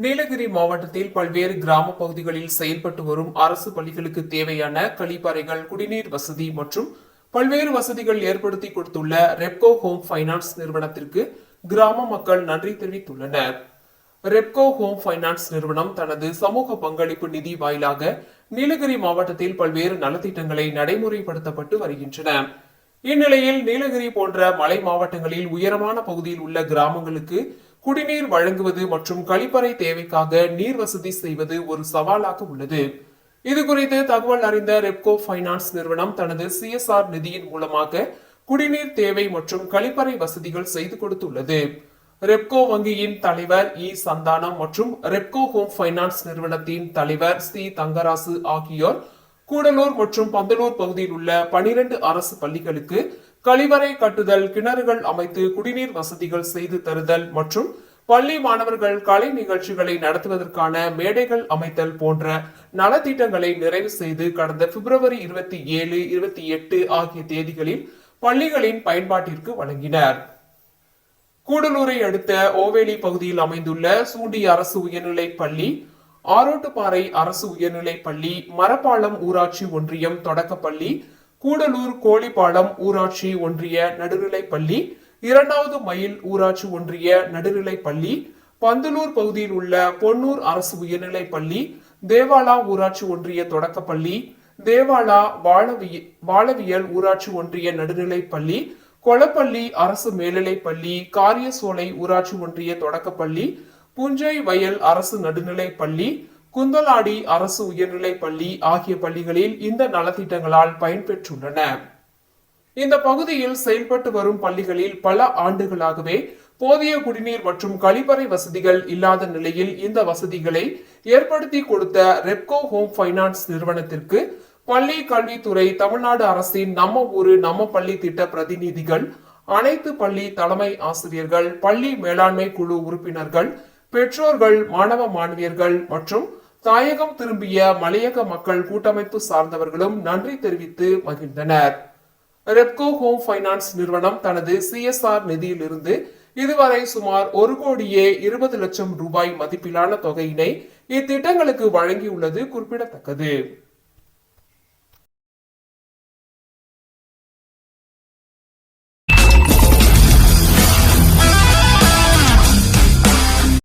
நீலகிரி மாவட்டத்தில் பல்வேறு கிராம பகுதிகளில் செயல்பட்டு வரும் அரசு பள்ளிகளுக்கு தேவையான கழிப்பறைகள், குடிநீர் வசதி மற்றும் பல்வேறு வசதிகள் ஏற்படுத்தி கொடுத்துள்ள ரெப்கோ ஹோம் பைனான்ஸ் நிறுவனத்திற்கு கிராம மக்கள் நன்றி தெரிவித்துள்ளனர். ரெப்கோ ஹோம் பைனான்ஸ் நிறுவனம் தனது சமூக பங்களிப்பு நிதி வாயிலாக நீலகிரி மாவட்டத்தில் பல்வேறு நலத்திட்டங்களை நடைமுறைப்படுத்தப்பட்டு வருகின்றன. இந்நிலையில் நீலகிரி போன்ற மலை மாவட்டங்களில் உயரமான பகுதியில் உள்ள கிராமங்களுக்கு குடிநீர் வழங்குவது மற்றும் கழிப்பறை தேவைக்காக நீர் வசதி செய்வது ஒரு சவாலாக உள்ளது. இதுகுறித்து தகவல் அறிந்த ரெப்கோ பைனான்ஸ் நிறுவனம் தனது CSR நிதியின் மூலமாக குடிநீர் தேவை மற்றும் கழிப்பறை வசதிகள் செய்து கொடுத்துள்ளது. ரெப்கோ வங்கியின் தலைவர் சந்தானம் மற்றும் ரெப்கோ ஹோம் பைனான்ஸ் நிறுவனத்தின் தலைவர் தங்கராசு ஆகியோர் கூடலூர் மற்றும் பந்தலூர் பகுதியில் உள்ள 12 அரசு பள்ளிகளுக்கு கழிவறை கட்டுதல், கிணறுகள் அமைத்து குடிநீர் வசதிகள் செய்து தருதல் மற்றும் பள்ளி மாணவர்கள் கலை நிகழ்ச்சிகளை நடத்துவதற்கான மேடைகள் அமைத்தல் போன்ற நலத்திட்டங்களை நிறைவு செய்து கடந்த பிப்ரவரி 27, 28 ஆகிய தேதிகளில் பள்ளிகளின் பயன்பாட்டிற்கு வழங்கினர். கூடலூரை அடுத்த ஓவேலி பகுதியில் அமைந்துள்ள சூண்டி அரசு உயர்நிலை பள்ளி, ஆரோட்டுப்பாறை அரசு உயர்நிலை பள்ளி, மரப்பாலம் ஊராட்சி ஒன்றியம் தொடக்கப்பள்ளி, கூடலூர் கோழிப்பாலம் ஊராட்சி ஒன்றிய நடுநிலை பள்ளி, 2வது மைல் ஊராட்சி ஒன்றிய நடுநிலை பள்ளி, பந்தலூர் பகுதியில் உள்ள பொன்னூர் அரசு உயர்நிலை பள்ளி, தேவாலா ஊராட்சி ஒன்றிய தொடக்கப்பள்ளி, தேவாலா வாழவியல் ஊராட்சி ஒன்றிய நடுநிலை பள்ளி, கொளப்பள்ளி அரசு மேல்நிலை பள்ளி, காரியசோலை ஊராட்சி ஒன்றிய தொடக்கப்பள்ளி, புஞ்சை வயல் அரசு நடுநிலை பள்ளி, குந்தலாடி அரசு உயர்நிலை பள்ளி ஆகிய பள்ளிகளில் இந்த நலத்திட்டங்களால் பயன்பெற்றுள்ளன. இந்த பகுதியில் செயல்பட்டு வரும் பள்ளிகளில் பல ஆண்டுகளாகவே போதிய குடிநீர் மற்றும் கழிப்பறை வசதிகள் இல்லாத நிலையில் இந்த வசதிகளை ஏற்படுத்தி கொடுத்த ரெப்கோ ஹோம் பைனான்ஸ் நிறுவனத்திற்கு பள்ளி கல்வித்துறை, தமிழ்நாடு அரசின் நம்ம ஊரு நம்ம பள்ளி திட்ட பிரதிநிதிகள், அனைத்து பள்ளி தலைமை ஆசிரியர்கள், பள்ளி மேலாண்மை குழு உறுப்பினர்கள், பெற்றோர்கள், மாணவ மாணவியர்கள் மற்றும் தாயகம் திரும்பிய மலையக மக்கள் கூட்டமைப்பு சார்ந்தவர்களும் நன்றி தெரிவித்து மகிழ்ந்தனர். ரெப்கோ ஹோம் பைனான்ஸ் நிறுவனம் தனது CSR நிதியிலிருந்து இதுவரை சுமார் 1,20,00,000 ரூபாய் மதிப்பிலான தொகையினை இத்திட்டங்களுக்கு வழங்கியுள்ளது குறிப்பிடத்தக்கது.